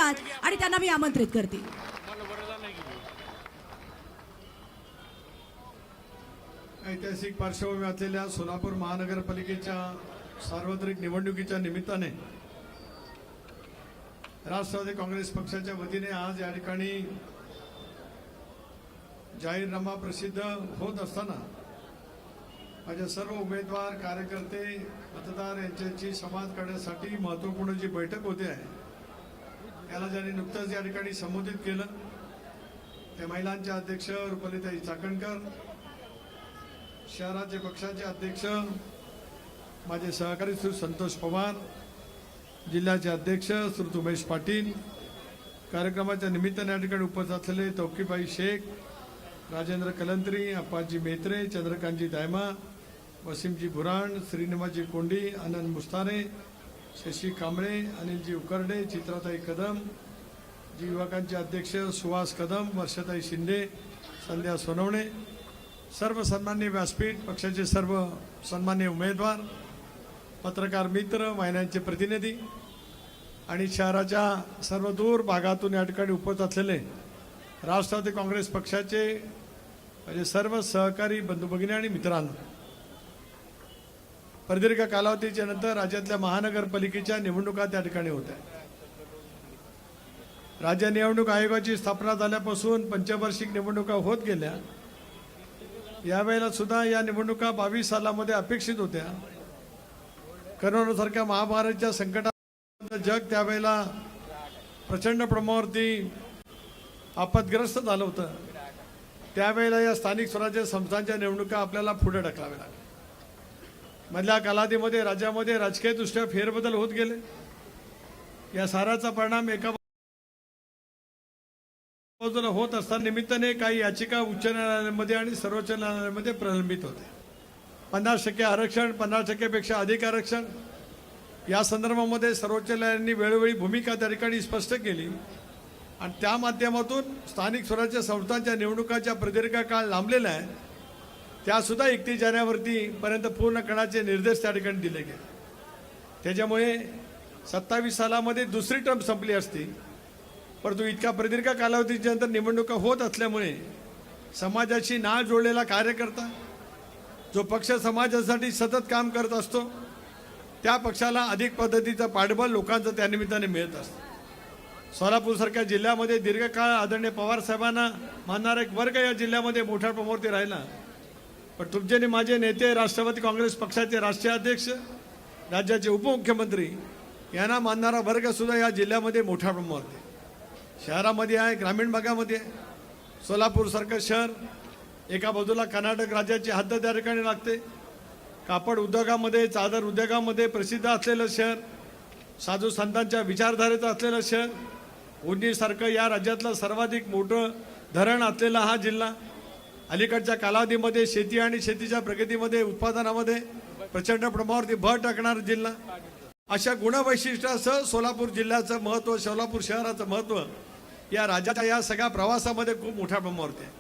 महाराज आणि त्यांना मी आमंत्रित करते. ऐतिहासिक पार्श्वभूमी असलेल्या सोलापूर महानगरपालिकेच्या सार्वत्रिक निवडणुकीच्या निमित्ताने राष्ट्रवादी काँग्रेस पक्षाच्या वतीने आज या ठिकाणी जाहीरनामा प्रसिद्ध होत असताना माझे सर्व उमेदवार कार्यकर्ते मतदार यांच्याशी संवाद करण्यासाठी महत्त्वपूर्ण जी बैठक होते आहे याला ज्यांनी नुकतंच या ठिकाणी संबोधित केलं त्या महिलांचे अध्यक्ष रुपालीताई चाकणकर, शहराचे पक्षाचे अध्यक्ष माझे सहकारी श्री संतोष पवार, जिल्ह्याचे अध्यक्ष श्री उमेश पाटील, कार्यक्रमाच्या निमित्ताने या ठिकाणी उपस्थित असलेले तौकीबाई शेख, राजेंद्र कलंत्री, अप्पाजी मेत्रे, चंद्रकांतजी दायमा, वसीमजी बुराण, श्रीनिवासजी कोंडी, आनंद मुस्तारे, शशी कांबळे, अनिलजी उकरडे, चित्राताई कदम, जी युवकांचे अध्यक्ष सुहास कदम, वर्षाताई शिंदे, संध्या सोनवणे, सर्व सन्मान्य व्यासपीठ, पक्षाचे सर्व सन्मान्य उमेदवार, पत्रकार मित्र, वाहिन्यांचे प्रतिनिधी आणि शहराच्या सर्व दूर भागातून या ठिकाणी उपस्थित असलेले राष्ट्रवादी काँग्रेस पक्षाचे म्हणजे सर्व सहकारी बंधू भगिनी आणि मित्रांनो, प्रदीर्घ कालावधीच्या नंतर राज्यातल्या महानगरपालिकेच्या निवडणुका त्या ठिकाणी होत आहेत. राज्य निवडणूक आयोगाची स्थापना झाल्यापासून पंचवार्षिक निवडणुका होत गेल्या. यावेळेला सुद्धा या निवडणुका 22 सालामध्ये अपेक्षित होत्या. करोनासारख्या महामारीच्या संकटात जग त्यावेळेला प्रचंड प्रमाणावरती आपत्ग्रस्त झालं होतं. त्यावेळेला या स्थानिक स्वराज्य संस्थांच्या निवडणुका आपल्याला पुढे ढकलाव्या लागल्या. मधल्या कालावधीमध्ये राज्यामध्ये राजकीयदृष्ट्या फेरबदल होत गेले. या साराचा परिणाम एका बाजूला होत असताना निमित्ताने काही याचिका उच्च न्यायालयामध्ये आणि सर्वोच्च न्यायालयामध्ये प्रलंबित होते. 50% आरक्षण, 50% पेक्षा अधिक आरक्षण या संदर्भामध्ये सर्वोच्च न्यायालयाने वेळोवेळी भूमिका त्या ठिकाणी स्पष्ट केली आणि त्या माध्यमातून स्थानिक स्वराज्य संस्थांच्या निवडणुकांच्या प्रदीर्घ काळ लांबलेल्या आहेत त्यासुद्धा 31 जानेवारी पर्यंत पूर्ण करण्याचे निर्देश त्या ठिकाणी दिले गेले. त्याच्यामुळे 27 सालामध्ये दुसरी टर्म संपली असती, परंतु इतका प्रदीर्घ कालावधीच्या नंतर निवडणुका होत असल्यामुळे समाजाशी नाळ जोडलेला कार्यकर्ता जो पक्ष समाजासाठी सतत काम करत असतो त्या पक्षाला अधिक पद्धतीचं पाठबळ लोकांचं त्यानिमित्ताने मिळत असतं. सोलापूरसारख्या जिल्ह्यामध्ये दीर्घकाळ आदरणीय पवार साहेबांना मानणारा एक वर्ग या जिल्ह्यामध्ये मोठ्या प्रमाणावरती राहिला. पण तुमचे आणि माझे नेते, राष्ट्रवादी काँग्रेस पक्षाचे राष्ट्रीय अध्यक्ष, राज्याचे उपमुख्यमंत्री यांना मानणारा वर्ग सुद्धा या जिल्ह्यामध्ये मोठ्या प्रमाणावरती शहरामध्ये आहे, ग्रामीण भागामध्ये आहे. सोलापूरसारखं शहर एका बाजूला कर्नाटक राज्याची हद्द त्या ठिकाणी लागते. कापड उद्योगामध्ये, चादर उद्योगामध्ये प्रसिद्ध असलेलं शहर, साधू संतांच्या विचारधारेचं असलेलं शहर, उजनीसारखं या राज्यातलं सर्वाधिक मोठं धरण असलेला हा जिल्हा, अलीकडच्या कालावधीमध्ये शेती आणि शेतीच्या प्रगतीमध्ये, उत्पादनामध्ये प्रचंड प्रमाणावरती भर टाकणारा जिल्हा, अशा गुणवैशिष्ट्यासह सोलापूर जिल्ह्याचं महत्त्व, सोलापूर शहराचं महत्त्व या राज्याच्या या सगळ्या प्रवासामध्ये खूप मोठ्या प्रमाणावरती आहे.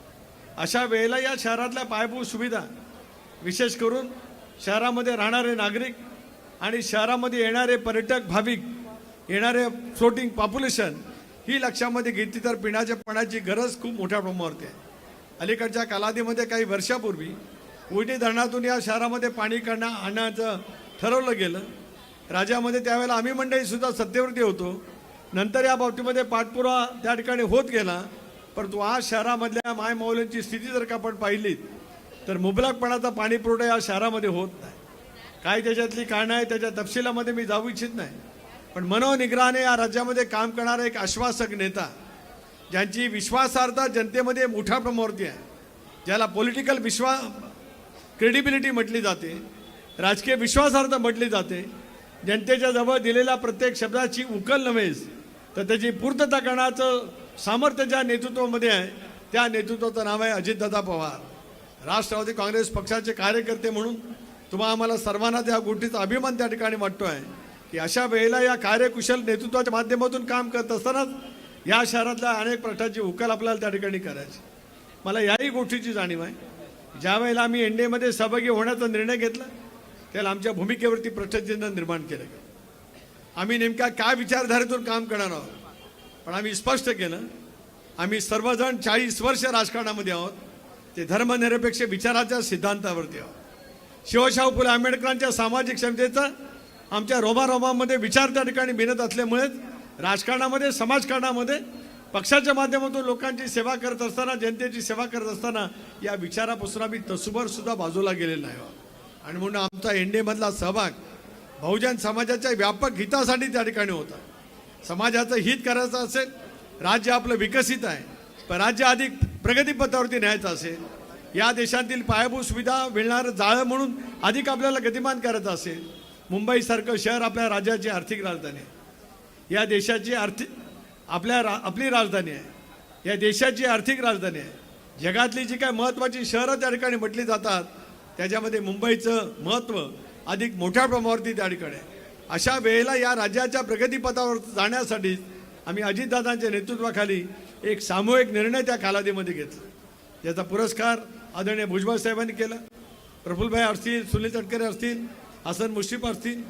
अशा वेळेला या शहरातल्या पायाभूत सुविधा, विशेष करून शहरामध्ये राहणारे नागरिक आणि शहरामध्ये येणारे पर्यटक, भाविक, येणारे फ्लोटिंग पॉप्युलेशन ही लक्षामध्ये घेतली तर पिण्याच्या पाण्याची गरज खूप मोठ्या प्रमाणावरती आहे. अलीकडच्या कालावधीमध्ये काही वर्षापूर्वी उजनी धरणातून या शहरामध्ये पाणी आणण्याचं ठरवलं गेलं. राज्यामध्ये त्यावेळेला आम्ही मंडळीसुद्धा सत्तेवरती होतो. नंतर या बाबतीमध्ये पाठपुरावा त्या ठिकाणी होत गेला. परंतु आज शहरामधल्या मायमाऊलींची स्थिती जर का आपण पाहिली तर मुबलकपणाचा पाणी पुरवठा या शहरामध्ये होत नाही. काय त्याच्यातली कारणं आहे त्याच्या तपशिलामध्ये मी जाऊ इच्छित नाही. पण मनोनिग्रहाने या राज्यामध्ये काम करणारा एक आश्वासक नेता, ज्यांची विश्वासार्हता जनतेमध्ये मोठ्या प्रमाणावरती आहे, ज्याला पॉलिटिकल क्रेडिबिलिटी म्हटली जाते, राजकीय विश्वासार्हता म्हटली जाते, जनतेच्या जवळ दिलेल्या प्रत्येक शब्दाची उकल नव्हेच तर त्याची पूर्तता करण्याचं सामर्थ्य ज्या नेतृत्वामध्ये आहे त्या नेतृत्वाचं नाव आहे अजितदादा पवार. राष्ट्रवादी काँग्रेस पक्षाचे कार्यकर्ते म्हणून तुम्हा आम्हाला सर्वांना त्या गोष्टीचा अभिमान त्या ठिकाणी वाटतो आहे की अशा वेळेला या कार्यकुशल नेतृत्वाच्या माध्यमातून काम करत असतानाच या शहरातल्या अनेक प्रश्नांची उकल आपल्याला त्या ठिकाणी करायची. मला याही गोष्टीची जाणीव आहे. ज्या वेळेला आम्ही एनडीएमध्ये सहभागी होण्याचा निर्णय घेतला त्याला आमच्या भूमिकेवरती प्रश्नचिन्ह निर्माण केलं गेलं. आम्ही नेमक्या काय विचारधारेतून काम करणार आहोत, पण आम्ही स्पष्ट केलं, आम्ही सर्वजण 40 वर्ष राजकारणामध्ये आहोत, ते धर्मनिरपेक्ष विचाराच्या सिद्धांतावरती आहोत. शिवशाहू फुले आंबेडकरांच्या सामाजिक क्षमतेचा आमच्या रोमारोमामध्ये विचार त्या ठिकाणी भिनत असल्यामुळेच राजकारणामध्ये, समाजकारणामध्ये पक्षाच्या माध्यमातून लोकांची सेवा करत असताना, जनतेची सेवा करत असताना या विचारापासून आम्ही तसूभर सुद्धा बाजूला गेलेलो नाही. आणि म्हणून आमचा एनडीएमधला सहभाग बहुजन समाजाच्या व्यापक हितासाठी त्या ठिकाणी होता. समाजाचं हित करायचं असेल, राज्य आपलं विकसित आहे पण राज्य अधिक प्रगतीपथावरती न्यायचं असेल, या देशातील पायाभूत सुविधा मिळणारं जाळं म्हणून अधिक आपल्याला गतिमान करायचं असेल, मुंबईसारखं शहर आपल्या राज्याची आर्थिक राजधानी आहे, या देशाची आपली राजधानी आहे, या देशाची आर्थिक राजधानी आहे. जगातली जी काय महत्त्वाची शहरं त्या ठिकाणी म्हटली जातात त्याच्यामध्ये मुंबईचं महत्त्व अधिक मोठ्या प्रमाणावरती त्या ठिकाणी आहे. अशा वेळेला या राज्याच्या प्रगतीपथावर जाण्यासाठी आम्ही अजितदादांच्या नेतृत्वाखाली एक सामूहिक निर्णय त्या कालावधीमध्ये घेतला. याचा पुरस्कार आदरणीय भुजबळ साहेबांनी केला. प्रफुल्लभाई असतील, सुनील तटकरे असतील, हसन मुश्रीफ असतील,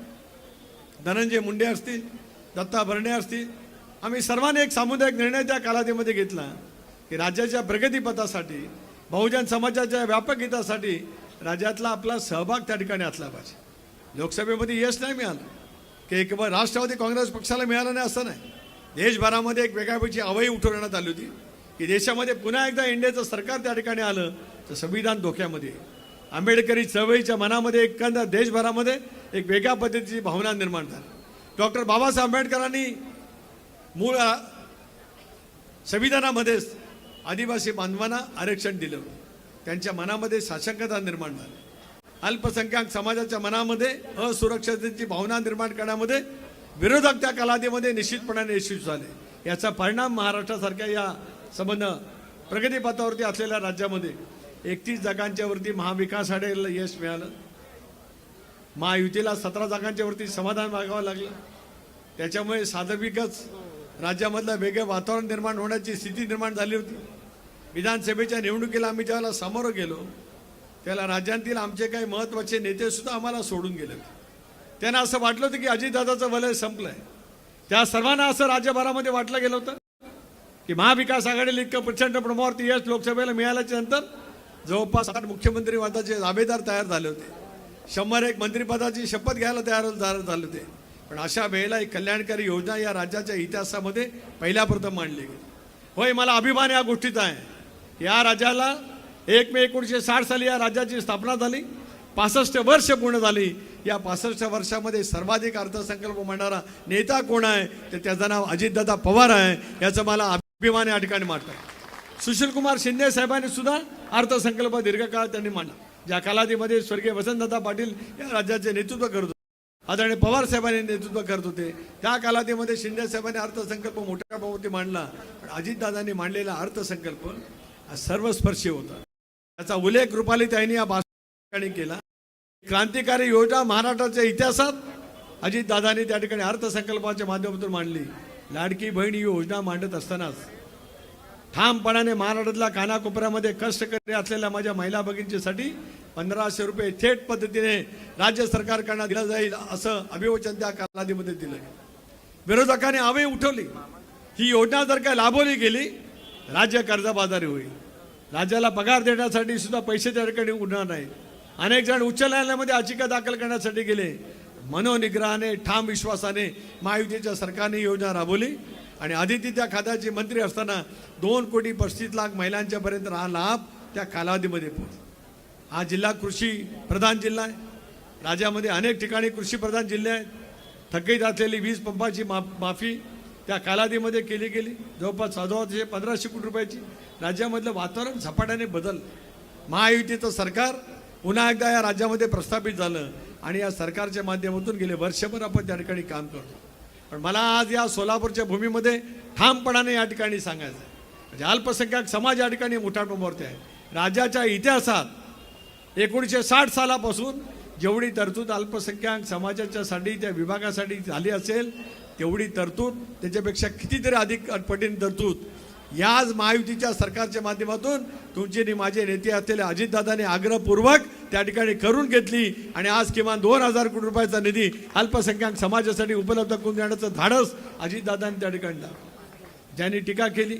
धनंजय मुंडे असतील, दत्ता भरणे असतील, आम्ही सर्वांनी एक सामुदायिक निर्णय त्या कालावधीमध्ये घेतला की राज्याच्या प्रगतीपथासाठी, बहुजन समाजाच्या व्यापक हितासाठी राज्यातला आपला सहभाग त्या ठिकाणी असला पाहिजे. लोकसभेमध्ये यश नाही मिळालं की एक राष्ट्रवादी काँग्रेस पक्षाला मिळालं नाही असं नाही. देशभरामध्ये एक वेगळ्यापैकी अवई उठवण्यात आली होती की देशामध्ये पुन्हा एकदा इंडियाचं सरकार त्या ठिकाणी आलं तर संविधान धोक्यामध्ये. आंबेडकरी चळवळीच्या मनामध्ये एकंदर देशभरामध्ये एक वेगळ्या पद्धतीची भावना निर्माण झाली. डॉक्टर बाबासाहेब आंबेडकरांनी मूळ संविधानामध्येच आदिवासी बांधवांना आरक्षण दिलं. त्यांच्या मनामध्ये साशंकता निर्माण झाली. अल्पसंख्याक समाजाच्या मनामध्ये असुरक्षिततेची भावना निर्माण करण्यामध्ये विरोधक त्या कालावधीमध्ये निश्चितपणाने यशस्वी झाले. याचा परिणाम महाराष्ट्रासारख्या या संबंध प्रगतीपथावरती असलेल्या राज्यामध्ये 31 जागांच्या वरती महाविकास आघाडीला यश मिळालं. महायुतीला 17 जागांच्या वरती समाधान मागावं लागलं. त्याच्यामुळे सार्वत्रिकच राज्यामधलं वेगळं वातावरण निर्माण होण्याची स्थिती निर्माण झाली होती. विधानसभेच्या निवडणुकीला आम्ही ज्यावेळेला सामोरं गेलो त्याला राज्यातील आमचे काही महत्त्वाचे नेते सुद्धा आम्हाला सोडून गेले होते. त्यांना असं वाटलं होतं की अजितदादाचं वलय संपलंय. त्या सर्वांना असं राज्यभरामध्ये वाटलं गेलं होतं की महाविकास आघाडीला इतकं प्रचंड प्रमाणावरती यश लोकसभेला मिळाल्याच्या नंतर जवळपास 8 मुख्यमंत्री पदाचे दावेदार तयार झाले होते. 101 मंत्रिपदाची शपथ घ्यायला तयार झाले होते. पण अशा वेळेला एक कल्याणकारी योजना या राज्याच्या इतिहासामध्ये पहिल्या प्रथम मांडली गेली. होय, मला अभिमान या गोष्टीचा आहे. या राज्याला 1 मे 1960 साली या राज्याची स्थापना झाली. 65 वर्ष पूर्ण झाली. या 65 वर्षामध्ये सर्वाधिक अर्थसंकल्प मांडणारा नेता कोण आहे तर त्याचं नाव अजितदादा पवार आहे. याचं मला अभिमान या ठिकाणी वाटतं. सुशीलकुमार शिंदे साहेबांनी सुद्धा अर्थसंकल्प दीर्घकाळ त्यांनी मांडला. ज्या कालावधीमध्ये स्वर्गीय वसंतदादा पाटील या राज्याचे नेतृत्व करत होते, आदरणीय पवार साहेबांनी नेतृत्व करत होते, त्या कालावधीमध्ये शिंदे साहेबांनी अर्थसंकल्प मोठ्या प्रमाणावरती मांडला. पण अजितदादांनी मांडलेला अर्थसंकल्प सर्वस्पर्शी होता. त्याचा उल्लेख रुपालीताईंनी या भाषणात केला. क्रांतिकारी योजना महाराष्ट्राच्या इतिहासात अजितदादांनी त्या ठिकाणी अर्थसंकल्पाच्या माध्यमातून मांडली. लाडकी बहीण ही योजना मांडत असतानाच ठामपणाने महाराष्ट्रातल्या कानाकोपऱ्यामध्ये कष्टकरी असलेल्या माझ्या महिला भगिनींसाठी 1500 रुपये थेट पद्धतीने राज्य सरकारकडनं दिलं जाईल असं अभिवचन त्या कालावधीमध्ये दिलं. विरोधकांनी आवे उठवली. ही योजना जर काय लाभवली गेली राज्य कर्जबाजारी होईल. राज्याला पगार देण्यासाठी सुद्धा पैसे त्या ठिकाणी उरणार नाहीत. अनेक जण उच्च न्यायालयामध्ये याचिका दाखल करण्यासाठी गेले. मनोनिग्रहाने, ठाम विश्वासाने महायुतीच्या सरकारने योजना राबवली आणि आदिती त्या खात्याचे मंत्री असताना 2,35,00,000 महिलांच्या पर्यंत हा लाभ त्या कालावधीमध्ये पोहोचला. हा जिल्हा कृषी प्रधान जिल्हा आहे. राज्यामध्ये अनेक ठिकाणी कृषी प्रधान जिल्हे आहेत. थकीत असलेली वीज पंपाची माफी त्या कालावधीमध्ये केली गेली. जवळपास 1,1500 कोटी रुपयाची. राज्यामधलं वातावरण झपाट्याने बदललं. महायुतीचं सरकार पुन्हा एकदा या राज्यामध्ये प्रस्थापित झालं आणि या सरकारच्या माध्यमातून गेले वर्षभर आपण त्या ठिकाणी काम करतो. पण मला आज या सोलापूरच्या भूमीमध्ये ठामपणाने या ठिकाणी सांगायचं आहे, म्हणजे अल्पसंख्याक समाज या ठिकाणी मोठ्या प्रमाणावरती आहे. राज्याच्या इतिहासात 1960 सालापासून जेवढी तरतूद अल्पसंख्याक समाजाच्यासाठी त्या विभागासाठी झाली असेल तेवढी तरतूद, त्याच्यापेक्षा कितीतरी अधिक पटीने तरतूद याच महायुतीच्या सरकारच्या माध्यमातून तुमचे आणि माझे नेते असलेले अजितदादांनी आग्रहपूर्वक त्या ठिकाणी करून घेतली आणि आज किमान 2,000 कोटी रुपयाचा निधी अल्पसंख्याक समाजासाठी उपलब्ध करून देण्याचं धाडस अजितदादांनी त्या ठिकाणी ज्यांनी टीका केली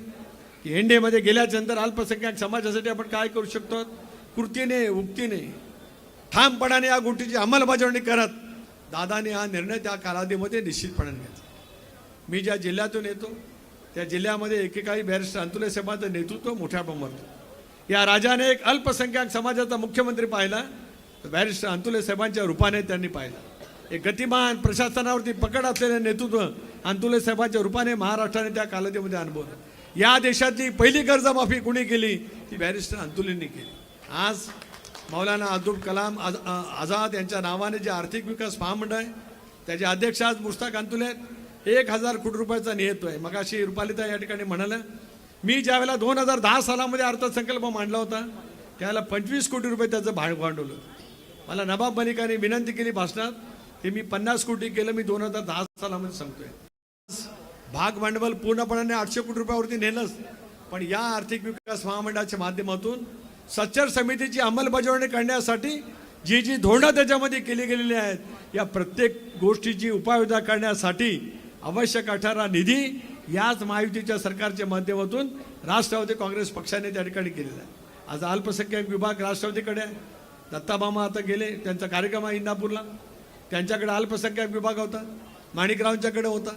की एनडीएमध्ये गेल्याच्यानंतर अल्पसंख्याक समाजासाठी आपण काय करू शकतो, कृतीने उक्तीने ठामपणाने या गोष्टीची अंमलबजावणी करत दादाने हा निर्णय त्या कालावधीमध्ये निश्चितपणाने घेतला. मी ज्या जिल्ह्यातून येतो त्या जिल्ह्यामध्ये एकेकाळी बॅरिस्टर अंतुले साहेबांचं नेतृत्व मोठ्या प्रमाणात या राजाने एक अल्पसंख्याक समाजाचा मुख्यमंत्री पाहिला, तर बॅरिस्टर अंतुले साहेबांच्या रूपाने त्यांनी पाहिला. एक गतिमान प्रशासनावरती पकड असलेले नेतृत्व अंतुले साहेबांच्या रूपाने महाराष्ट्राने त्या कालावधीमध्ये अनुभवलं. या देशातली पहिली कर्जमाफी कुणी केली ती बॅरिस्टर अंतुलेंनी केली. आज मौलाना अब्दुल कलाम आझाद यांच्या नावाने जे आर्थिक विकास महामंडळ आहे त्याचे अध्यक्ष आज मुश्ताक अंतुले आहेत. 1000 कोटी रुपयाचा नियत आहे. मगाशी रुपालीता या ठिकाणी म्हणाल्या, मी ज्यावेळेला 2010 सालामध्ये अर्थसंकल्प मांडला होता त्यावेळेला 25 कोटी रुपये त्याचं भांडवल होतं. मला नवाब मलिकांनी विनंती केली भाषणात की मी 50 कोटी केलं, मी 2010 सालामध्ये सांगतोय. भाग भांडवल पूर्णपणाने 800 कोटी रुपयावरती नेलंच, पण या आर्थिक विकास महामंडळाच्या माध्यमातून सच्चर समितीची अंमलबजावणी करण्यासाठी जी जी धोरणं त्याच्यामध्ये केली गेलेली आहेत, या प्रत्येक गोष्टीची उपाययोजना करण्यासाठी आवश्यक असणारा निधी याच महायुतीच्या सरकारच्या माध्यमातून राष्ट्रवादी काँग्रेस पक्षाने त्या ठिकाणी केलेला आहे. आज अल्पसंख्याक विभाग राष्ट्रवादीकडे आहे. दत्तामामा आता गेले, त्यांचा कार्यक्रम आहे इंदापूरला, त्यांच्याकडे अल्पसंख्याक विभाग होता, माणिकरावांच्याकडे होता.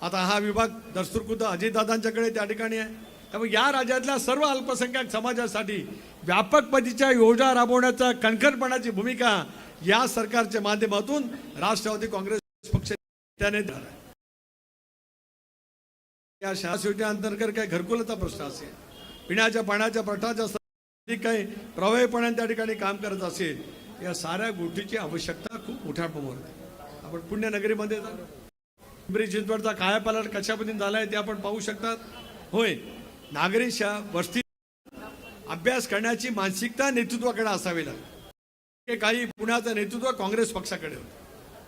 आता हा विभाग दस्तूरखुद्द अजितदादांच्याकडे त्या ठिकाणी आहे. त्यामुळे या राज्यातल्या सर्व अल्पसंख्याक समाजासाठी व्यापक पद्धतीच्या योजना राबवण्याचा कणखरपणाची भूमिका या सरकारच्या माध्यमातून राष्ट्रवादी काँग्रेस पक्ष त्याने दिला आहे. या शासन योजनेअंतर्गत काही घरकुलाचा प्रश्न असेल, पिण्याच्या पाण्याच्या प्रश्नाच्या काही प्रभावीपणाने त्या ठिकाणी काम करत असेल, या साऱ्या गोष्टीची आवश्यकता खूप मोठ्या प्रमाणात आहे. आपण पुण्यनगरीमध्ये जा, पिंपरी चिंचवडचा कायापालट कशा पद्धतीने झाला आहे ते आपण पाहू शकतात. होय, नागरिक वस्ती अभ्यास करण्याची मानसिकता नेतृत्वाकडे असावी लागते. काही पुण्याचं नेतृत्व काँग्रेस पक्षाकडे होतं.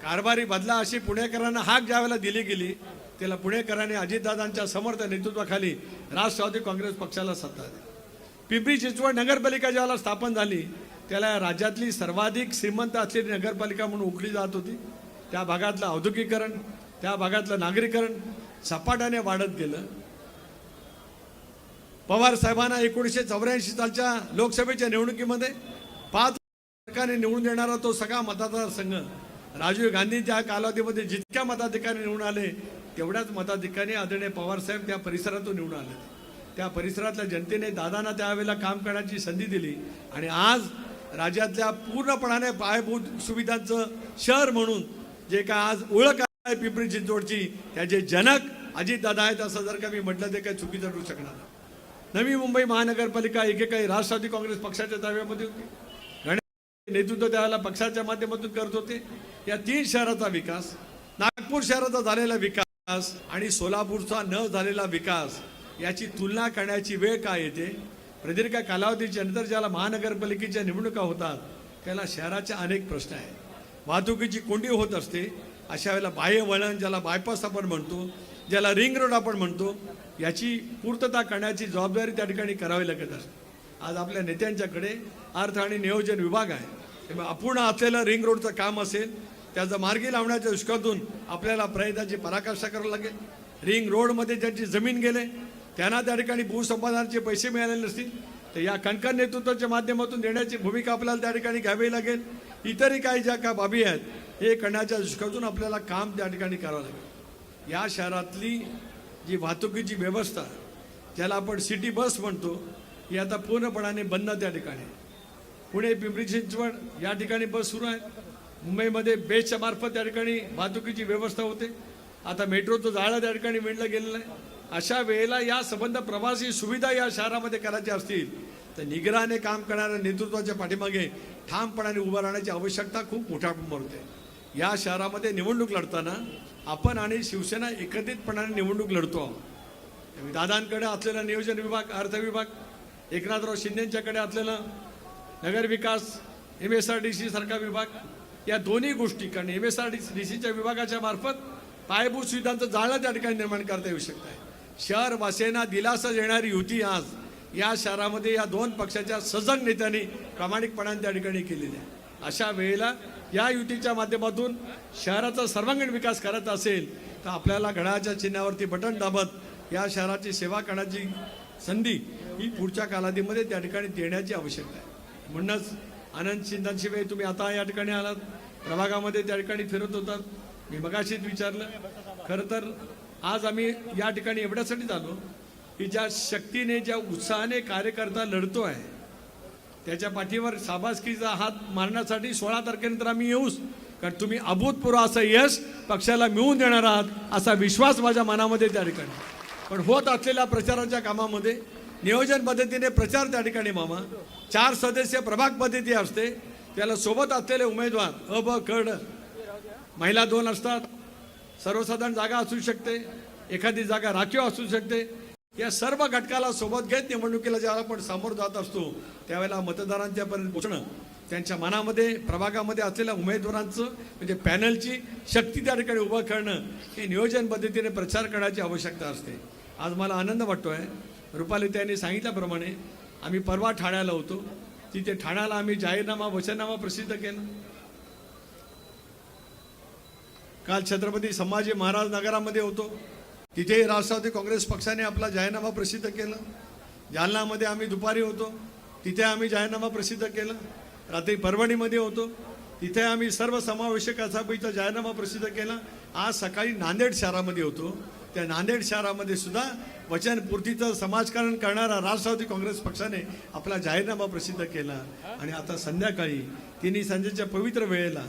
कारभारी बदला अशी पुणेकरांना हाक ज्यावेळेला दिली गेली त्याला पुणेकरांनी अजितदादांच्या समर्थ नेतृत्वाखाली राष्ट्रवादी काँग्रेस पक्षाला सत्ता दिली. पिंपरी चिंचवड नगरपालिका ज्यावेळेला स्थापन झाली त्याला राज्यातली सर्वाधिक श्रीमंत असलेली नगरपालिका म्हणून ओळखली जात होती. त्या भागातलं औद्योगिकरण, त्या भागातलं नागरीकरण झपाट्याने वाढत गेलं. पवार साहेबांना 1984 सालच्या लोकसभेच्या निवडणुकीमध्ये 5 टक्क्याने निवडून देणारा तो सगळा मतदारसंघ राजीव गांधींच्या कालावधीमध्ये जितक्या मताधिकारी निवडून आले तेवढ्याच मताधिकारी आदरणीय पवार साहेब त्या परिसरातून निवडून आले. त्या परिसरातल्या जनतेने दादांना त्यावेळेला काम करण्याची संधी दिली आणि आज राज्यातल्या पूर्णपणाने पायाभूत सुविधांचं शहर म्हणून जे काय आज ओळख आहे पिंपरी चिंचवडची, त्याचे जनक अजितदादा आहेत असं जर का मी म्हटलं ते काही चुकीचं ठरू शकणार नाही. नवी मुंबई महानगरपालिका एकेकाळी राष्ट्रवादी काँग्रेस पक्षाच्या ताब्यामध्ये होती. नेतृत्व त्यावेळेला पक्षाच्या माध्यमातून करत होते. या 3 शहराचा विकास, नागपूर शहराचा झालेला विकास आणि सोलापूरचा न झालेला विकास याची तुलना करण्याची वेळ काय येते. प्रदीर्घ कालावधीच्या नंतर ज्याला महानगरपालिकेच्या निवडणुका होतात त्याला शहराचे अनेक प्रश्न आहेत. वाहतुकीची कोंडी होत असते. अशा वेळेला बाह्य वळण ज्याला बायपास आपण म्हणतो, ज्याला रिंग रोड आपण म्हणतो, याची पूर्तता करण्याची जबाबदारी त्या ठिकाणी करावी लागत असते. आज आपल्या नेत्यांच्याकडे अर्थ आणि नियोजन विभाग आहे. त्यामुळे अपूर्ण असलेलं रिंग रोडचं काम असेल त्याचं मार्गी लावण्याच्या दृष्टीतून आपल्याला प्रयत्नाची पराकाष्ठा करावी लागेल. रिंग रोडमध्ये ज्यांची जमीन गेले त्यांना त्या ठिकाणी भूसंपादनाचे पैसे मिळाले नसतील तर या कणखर नेतृत्वाच्या माध्यमातून देण्याची भूमिका आपल्याला त्या ठिकाणी घ्यावी लागेल. इतरही काही ज्या काय बाबी आहेत हे करण्याच्या दृष्टीतून आपल्याला काम त्या ठिकाणी करावं लागेल. या शहरातली जी वाहतुकीची व्यवस्था ज्याला आपण सिटी बस म्हणतो ही आता पूर्णपणाने बंद त्या ठिकाणी. पुणे पिंपरी चिंचवड या ठिकाणी बस सुरू आहे. मुंबईमध्ये बेस्टच्या मार्फत त्या ठिकाणी वाहतुकीची व्यवस्था होते. आता मेट्रोचं जाळं त्या ठिकाणी विणलं गेलेलं आहे. अशा वेळेला या संबंध प्रवासी सुविधा या शहरामध्ये करायच्या असतील तर निग्रहाने काम करणाऱ्या नेतृत्वाच्या पाठीमागे ठामपणाने उभं राहण्याची आवश्यकता खूप मोठ्या प्रमाणावर होते. या शहरामध्ये निवडणूक लढताना आपण आणि शिवसेना एकत्रितपणाने निवडणूक लढतो. दादांकडे असलेला नियोजन विभाग, अर्थ विभाग, एकनाथराव शिंदेंच्याकडे असलेला नगर विकास, MSRDC सारखा विभाग, या दोन्ही गोष्टी कारण MSRDCच्या विभागाच्या मार्फत पायाभूत सुविधांचं जाळं त्या ठिकाणी निर्माण करता येऊ शकत आहे. शहरवासियांना दिलासा देणारी युती आज या शहरामध्ये या 2 पक्षाच्या सजग नेत्यांनी प्रामाणिकपणाने त्या ठिकाणी केलेली आहे. अशा वेळेला या युतीच्या माध्यमातून शहराचा सर्वांगीण विकास करायचा असेल तर आपल्याला घड्याळाच्या चिन्हावरती बटन दाबत या शहराची सेवा करण्याची संधी ही पुढच्या कालावधीमध्ये त्या ठिकाणी देण्याची आवश्यकता आहे. म्हणूनच आनंद शिंदांशिवाय तुम्ही आता या ठिकाणी आलात, प्रभागामध्ये त्या ठिकाणी फिरत होतात. मी मगाशीच विचारलं, खरं तर आज आम्ही या ठिकाणी एवढ्यासाठीच आलो की ज्या शक्तीने ज्या उत्साहाने कार्यकर्ता लढतो आहे त्याच्या पाठीवर शाबासकीचा हात मारण्यासाठी 16 तारखेनंतर आम्ही येऊच, कारण तुम्ही अभूतपूर्व असं यश पक्षाला मिळवून देणार आहात असा विश्वास माझ्या मनामध्ये त्या ठिकाणी. पण होत असलेल्या प्रचाराच्या कामामध्ये नियोजन पद्धतीने प्रचार त्या ठिकाणी मामा 4 सदस्य प्रभाग पद्धती असते, त्याला सोबत असलेले उमेदवार ब कड महिला 2 असतात, सर्वसाधारण जागा असू शकते, एखादी जागा राखीव असू शकते. या सर्व घटकाला सोबत घेत निवडणुकीला ज्यावेळेला आपण सामोरं जात असतो त्यावेळेला मतदारांच्यापर्यंत पोहोचणं, त्यांच्या मनामध्ये प्रभागामध्ये असलेल्या उमेदवारांचं म्हणजे पॅनलची शक्ती त्या ठिकाणी उभं करणं हे नियोजन पद्धतीने प्रचार करण्याची आवश्यकता असते. आज मला आनंद वाटतो आहे, रुपाली त्यांनी सांगितल्याप्रमाणे आम्ही परवा ठाण्याला होतो, तिथे ठाण्याला आम्ही जाहीरनामा वचननामा प्रसिद्ध केला. काल छत्रपती संभाजी महाराज नगरामध्ये होतो, तिथेही राष्ट्रवादी काँग्रेस पक्षाने आपला जाहीरनामा प्रसिद्ध केला. जालनामध्ये आम्ही दुपारी होतो, तिथे आम्ही जाहीरनामा प्रसिद्ध केला. रात्री परभणीमध्ये होतो, तिथे आम्ही सर्वसमावेशक असा जाहीरनामा प्रसिद्ध केला. आज सकाळी नांदेड शहरामध्ये होतो, त्या नांदेड शहरामध्ये सुद्धा वचनपूर्तीचं समाजकारण करणारा राष्ट्रवादी काँग्रेस पक्षाने आपला जाहीरनामा प्रसिद्ध केला. आणि आता संध्याकाळी 3 संजेच्या पवित्र वेळेला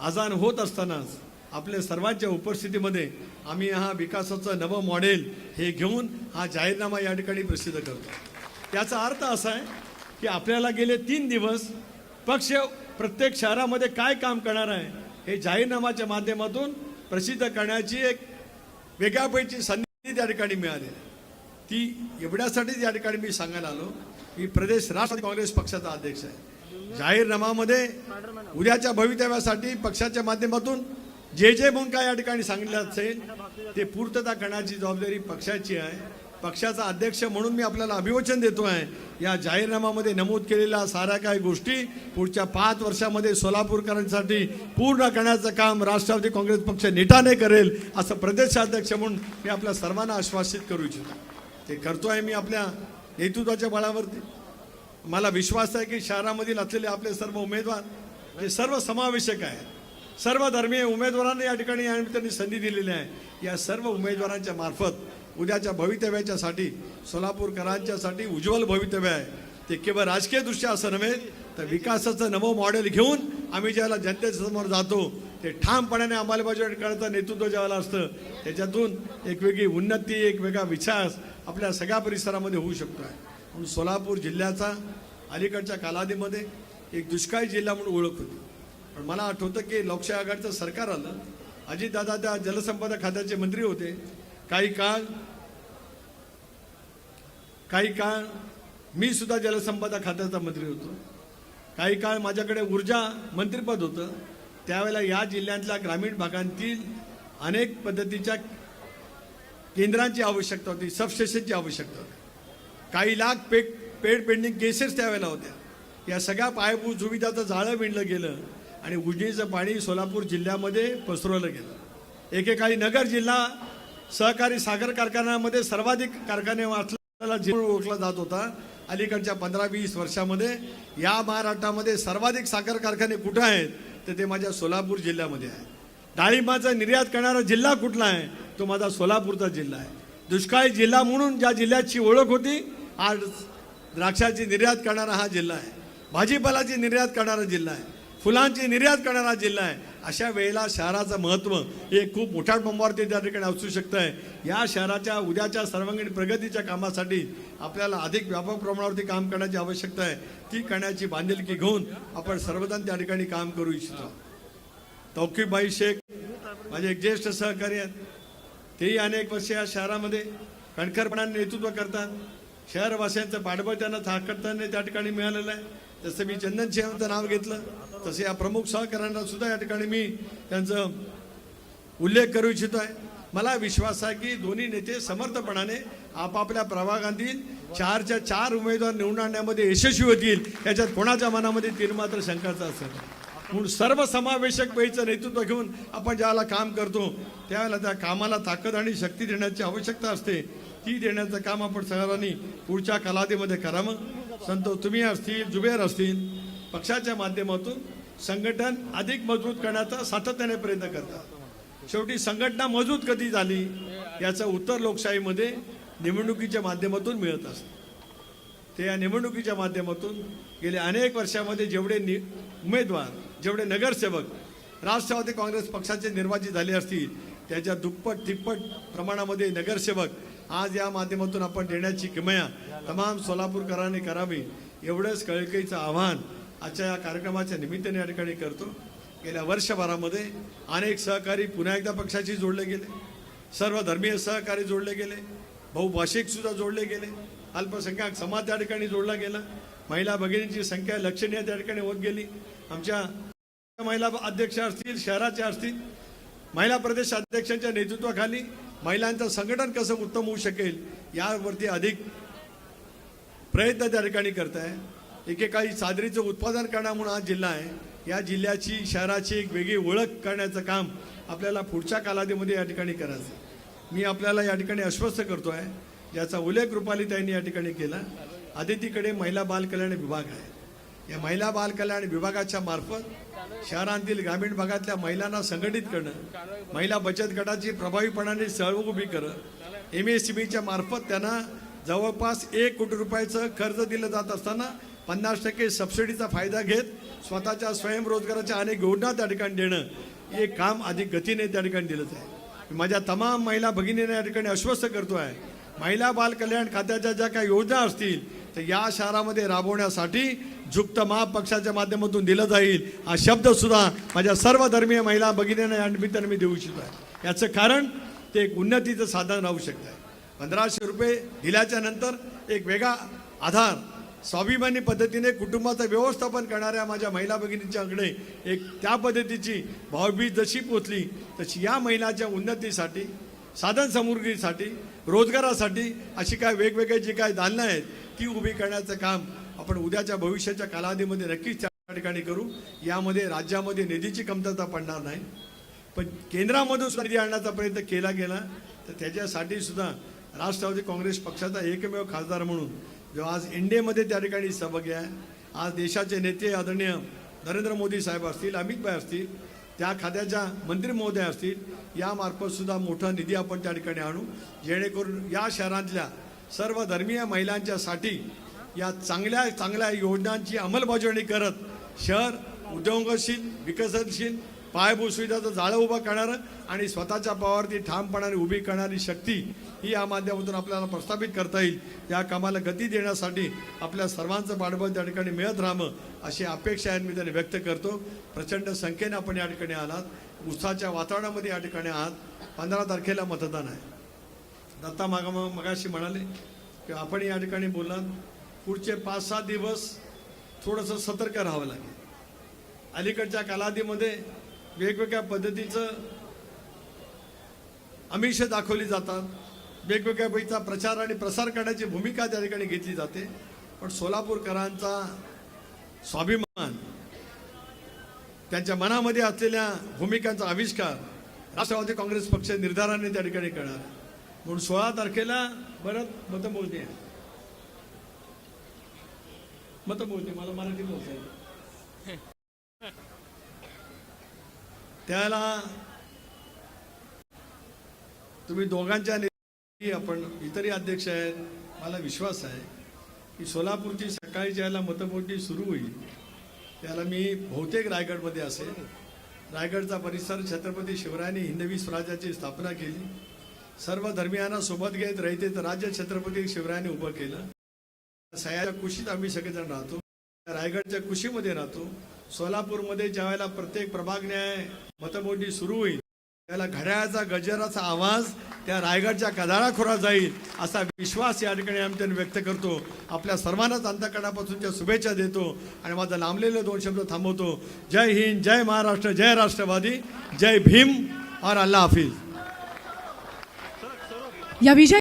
आजान होत असतानाच आपल्या सर्वांच्या उपस्थितीमध्ये आम्ही हा विकासाचं नवं मॉडेल हे घेऊन हा जाहीरनामा या ठिकाणी प्रसिद्ध करतो. याचा अर्थ असा आहे की आपल्याला गेले 3 दिवस पक्ष प्रत्येक शहरामध्ये काय काम करणार आहे हे जाहीरनामाच्या माध्यमातून प्रसिद्ध करण्याची एक वेगळ्यापैकी संधी त्या ठिकाणी मिळाली. ती एवढ्यासाठीच या ठिकाणी मी सांगायला आलो की प्रदेश राष्ट्रवादी काँग्रेस पक्षाचा अध्यक्ष आहे. जाहीरनामामध्ये उद्याच्या भवितव्यासाठी पक्षाच्या माध्यमातून जे म्हणून काय या ठिकाणी सांगितलं असेल ते पूर्तता करण्याची जबाबदारी पक्षाची आहे. पक्षाचा अध्यक्ष म्हणून मी आपल्याला अभिवचन देतो आहे, या जाहीरनाम्यामध्ये नमूद केलेल्या साऱ्या काही गोष्टी पुढच्या 5 वर्षामध्ये सोलापूरकरांसाठी पूर्ण करण्याचं काम राष्ट्रवादी काँग्रेस पक्ष नेटाने करेल असं प्रदेशाध्यक्ष म्हणून मी आपल्या सर्वांना आश्वासित करू इच्छितो. ते करतो आहे मी आपल्या नेतृत्वाच्या बळावरती. मला विश्वास आहे की शहरामधील असलेले आपले सर्व उमेदवार हे सर्व समावेशक आहेत, सर्व धर्मीय उमेदवारांना या ठिकाणी या निमित्ताने संधी दिलेली आहे. या सर्व उमेदवारांच्या मार्फत उद्याच्या भवितव्याच्यासाठी सोलापूरकरांच्यासाठी उज्ज्वल भवितव्य आहे. ते केवळ राजकीयदृष्ट्या असं नव्हे तर विकासाचं नवं मॉडेल घेऊन आम्ही ज्याला जनतेसमोर जातो ते ठामपणाने अंमलबजावणी करण्याचं नेतृत्व ज्याला असतं त्याच्यातून एक वेगळी उन्नती, एक वेगळा विकास आपल्या सगळ्या परिसरामध्ये होऊ शकतो आहे. म्हणून सोलापूर जिल्ह्याचा अलीकडच्या कालावधीमध्ये एक दुष्काळी जिल्हा म्हणून ओळख होती. पण मला आठवतं की लोकशाही आघाडीचं सरकार आलं, अजितदादा त्या जलसंपदा खात्याचे मंत्री होते. काही काळ मी सुद्धा जलसंपदा खात्याचा मंत्री होतो. काही काळ माझ्याकडे ऊर्जा मंत्रिपद होतं. त्यावेळेला या जिल्ह्यातल्या ग्रामीण भागांतील अनेक पद्धतीच्या केंद्रांची आवश्यकता होती, सबस्टेशनची आवश्यकता होती. काही लाख पेड पेंडिंग केसेस त्यावेळेला होत्या. या सगळ्या पायाभूत सुविधाचं जाळं विणलं गेलं आणि उजनीचं पाणी सोलापूर जिल्ह्यामध्ये पसरवलं गेलं. एकेकाळी नगर जिल्हा सहकारी साखर कारखान्यामध्ये सर्वाधिक कारखाने असलेला जिल्हा ओळखला जात होता. अलीकडच्या 15-20 वर्षामध्ये या महाराष्ट्रामध्ये सर्वाधिक साखर कारखाने कुठे आहेत तर ते माझ्या सोलापूर जिल्ह्यामध्ये आहे. डाळिंबाचा निर्यात करणारा जिल्हा कुठला आहे तो माझा सोलापूरचा जिल्हा आहे. दुष्काळी जिल्हा म्हणून ज्या जिल्ह्याची ओळख होती आज द्राक्षाची निर्यात करणारा हा जिल्हा आहे, भाजीपालाची निर्यात करणारा जिल्हा आहे, फुलांची निर्यात करणारा जिल्हा आहे. अशा वेळेला शहराचं महत्त्व हे खूप मोठ्या प्रमाणावरती त्या ठिकाणी असू शकतं आहे. या शहराच्या उद्याच्या सर्वांगीण प्रगतीच्या कामासाठी आपल्याला अधिक व्यापक प्रमाणावरती काम करण्याची आवश्यकता आहे. ती करण्याची बांधिलकी घेऊन आपण सर्वजण त्या ठिकाणी काम करू इच्छितो. तौकीबाई शेख माझे एक ज्येष्ठ सहकारी आहेत, तेही अनेक वर्ष या शहरामध्ये कणखरपणाने नेतृत्व करतात. शहरवासियांचं पाठबळ त्यांना ताकदीने त्या ठिकाणी मिळालेलं आहे. जसं मी चंदन सिंहांचं नाव घेतलं तसे या प्रमुख सहकाऱ्यांना सुद्धा या ठिकाणी मी त्यांचा उल्लेख करू इच्छितो आहे. मला विश्वास आहे की दोन्ही नेते समर्थपणाने आपापल्या प्रभागातील 4च्या 4 उमेदवार निवडून आणण्यामध्ये यशस्वी होतील. याच्यात कोणाच्या मनामध्ये तीर मात्र शंकाचा असेल. म्हणून सर्वसमावेशक वेळीचं नेतृत्व घेऊन आपण ज्यावेळेला काम करतो त्यावेळेला त्या कामाला ताकद आणि शक्ती देण्याची आवश्यकता असते. ती देण्याचं काम आपण सर्वांनी पुढच्या कालावधीमध्ये करावं. संतोष तुम्ही असतील, जुबेर असतील, पक्षाच्या माध्यमातून संघटन अधिक मजबूत करण्याचा सातत्याने प्रयत्न करतात. शेवटी संघटना मजबूत कधी झाली याचं उत्तर लोकशाहीमध्ये निवडणुकीच्या माध्यमातून मिळत असतं. ते या निवडणुकीच्या माध्यमातून गेल्या अनेक वर्षामध्ये जेवढे उमेदवार, जेवढे नगरसेवक राष्ट्रवादी काँग्रेस पक्षाचे निर्वाचित झाले असतील त्याच्या दुप्पट तिप्पट प्रमाणामध्ये नगरसेवक आज या माध्यमातून आपण देण्याची किमया तमाम सोलापूरकरांनी करावी एवढंच कळकळीचं आव्हान आजच्या या कार्यक्रमाच्या निमित्ताने या ठिकाणी करतो. गेल्या वर्षभरामध्ये अनेक सहकारी पुन्हा एकदा पक्षाशी जोडले गेले, सर्व धर्मीय सहकारी जोडले गेले, बहुभाषिक सुद्धा जोडले गेले, अल्पसंख्याक समाज त्या ठिकाणी जोडला गेला, महिला भगिनींची संख्या लक्षणीय त्या ठिकाणी होत गेली. आमच्या महिला अध्यक्ष असतील, शहराच्या असतील, महिला प्रदेश अध्यक्षांच्या नेतृत्वाखाली महिलांचं संघटन कसं उत्तम होऊ शकेल यावरती अधिक प्रयत्न त्या ठिकाणी करत आहे. एकेकाळी चादरीचं उत्पादन करणार म्हणून हा जिल्हा आहे. या जिल्ह्याची, शहराची एक वेगळी ओळख करण्याचं काम आपल्याला पुढच्या कालावधीमध्ये या ठिकाणी करायचं. मी आपल्याला या ठिकाणी आश्वस्त करतो आहे, ज्याचा उल्लेख रुपालीताईंनी या ठिकाणी केला. आदितीकडे महिला बाल कल्याण विभाग आहे. या महिला बाल कल्याण विभागाच्या मार्फत शहरांतील ग्रामीण भागातल्या महिलांना संघटित करणं, महिला बचत गटाची प्रभावीपणाने सहयोग उभी करणं, MSMEच्या मार्फत त्यांना जवळपास 1 कोटी रुपयाचं कर्ज दिलं जात असताना 50% सबसिडीचा फायदा घेत स्वतःच्या स्वयंरोजगाराच्या अनेक योजना त्या ठिकाणी देणं, हे काम अधिक गतीने त्या ठिकाणी दिलं आहे. माझ्या तमाम महिला भगिनींना या ठिकाणी आश्वस्त करतो आहे, महिला बाल कल्याण खात्याच्या ज्या काही योजना असतील तर या शहरामध्ये राबवण्यासाठी झुक्त माप पक्षाच्या माध्यमातून दिलं जाईल. हा शब्द सुद्धा माझ्या सर्व धर्मीय महिला भगिनींना या निमित्ताने मी देऊ इच्छितो आहे. याचं कारण ते एक उन्नतीचं साधन राहू शकतं आहे. 1500 रुपये दिल्याच्या नंतर एक वेगळा आधार स्वाभिमानी पद्धतीने कुटुंबाचं व्यवस्थापन करणाऱ्या माझ्या महिला भगिनींच्याकडे एक त्या पद्धतीची भावबीज जशी पोचली तशी या महिलाच्या उन्नतीसाठी, साधन सामुग्रीसाठी, रोजगारासाठी अशी काय वेगवेगळे जी काय दालनं आहेत ती उभी करण्याचं काम आपण उद्याच्या भविष्याच्या कालावधीमध्ये नक्कीच त्या ठिकाणी करू. यामध्ये राज्यामध्ये निधीची कमतरता पडणार नाही, पण केंद्रामधून सुद्धा निधी आणण्याचा प्रयत्न केला गेला तर त्याच्यासाठी सुद्धा राष्ट्रवादी काँग्रेस पक्षाचा एकमेव खासदार म्हणून जो आज NDAमध्ये त्या ठिकाणी सहभागी आहे, आज देशाचे नेते आदरणीय नरेंद्र मोदी साहेब असतील, अमित भाई असतील, त्या खात्याच्या मंत्री महोदय असतील, यामार्फत सुद्धा मोठा निधी आपण त्या ठिकाणी आणू, जेणेकरून या शहरातल्या सर्व धर्मीय महिलांच्यासाठी या चांगल्या चांगल्या योजनांची अंमलबजावणी करत शहर उद्योगशील, विकसनशील, पायाभूत सुविधाचं जाळं उभं करणारं आणि स्वतःच्या पायावरती ठामपणाने उभी करणारी शक्ती ही या माध्यमातून आपल्याला प्रस्थापित करता येईल. या कामाला गती देण्यासाठी आपल्या सर्वांचं पाठबळ त्या ठिकाणी मिळत राहावं अशी अपेक्षा मी त्यांनी व्यक्त करतो. प्रचंड संख्येने आपण या ठिकाणी आलात, उत्साहाच्या वातावरणामध्ये या ठिकाणी आहात. 15 तारखेला मतदान आहे. दत्ता मगाशी म्हणाले की आपण या ठिकाणी बोललात पुढचे 5-6 दिवस थोडंसं सतर्क राहावं लागेल. अलीकडच्या कालावधीमध्ये वेगवेगळ्या पद्धतीचं आमिष दाखवली जातात, वेगवेगळ्या पैसा प्रचार आणि प्रसार करण्याची भूमिका त्या ठिकाणी घेतली जाते. पण सोलापूरकरांचा स्वाभिमान, त्यांच्या मनामध्ये असलेल्या भूमिकांचा आविष्कार राष्ट्रवादी काँग्रेस पक्ष निर्धाराने त्या ठिकाणी करणार. म्हणून 16 तारखेला परत मतमोजणी आहे. मतमोजणी मला मराठी बोलता त्याला तुम्ही दोघांच्या आपण इतरही अध्यक्ष आहेत, मला विश्वास आहे की सोलापूरची सकाळी ज्याला मतमोजणी सुरू होईल त्याला मी बहुतेक रायगडमध्ये असेल. रायगडचा परिसर छत्रपती शिवरायांनी हिंदवी स्वराज्याची स्थापना केली, सर्व धर्मियांना सोबत घेत रयतेचं राज्य छत्रपती शिवरायांनी उभं केलं. सह्याच्या कुशीत आम्ही सगळेजण राहतो, रायगडच्या कुशीमध्ये राहतो. सोलापूरमध्ये ज्यावेळेला प्रत्येक प्रभाग न्याय मतमोजणी सुरू होईल त्याला घड्याळाचा गजराचा आवाज त्या रायगडच्या कधाळा खोरा जाईल असा विश्वास या ठिकाणी आम्ही त्यांनी व्यक्त करतो. आपल्या सर्वांनाच अंतःकरणापासूनच्या शुभेच्छा देतो आणि माझं लांबलेले 2 शब्द थांबवतो. जय हिंद, जय महाराष्ट्र, जय राष्ट्रवादी, जय भीम और अल्लाह हाफिज. या विजय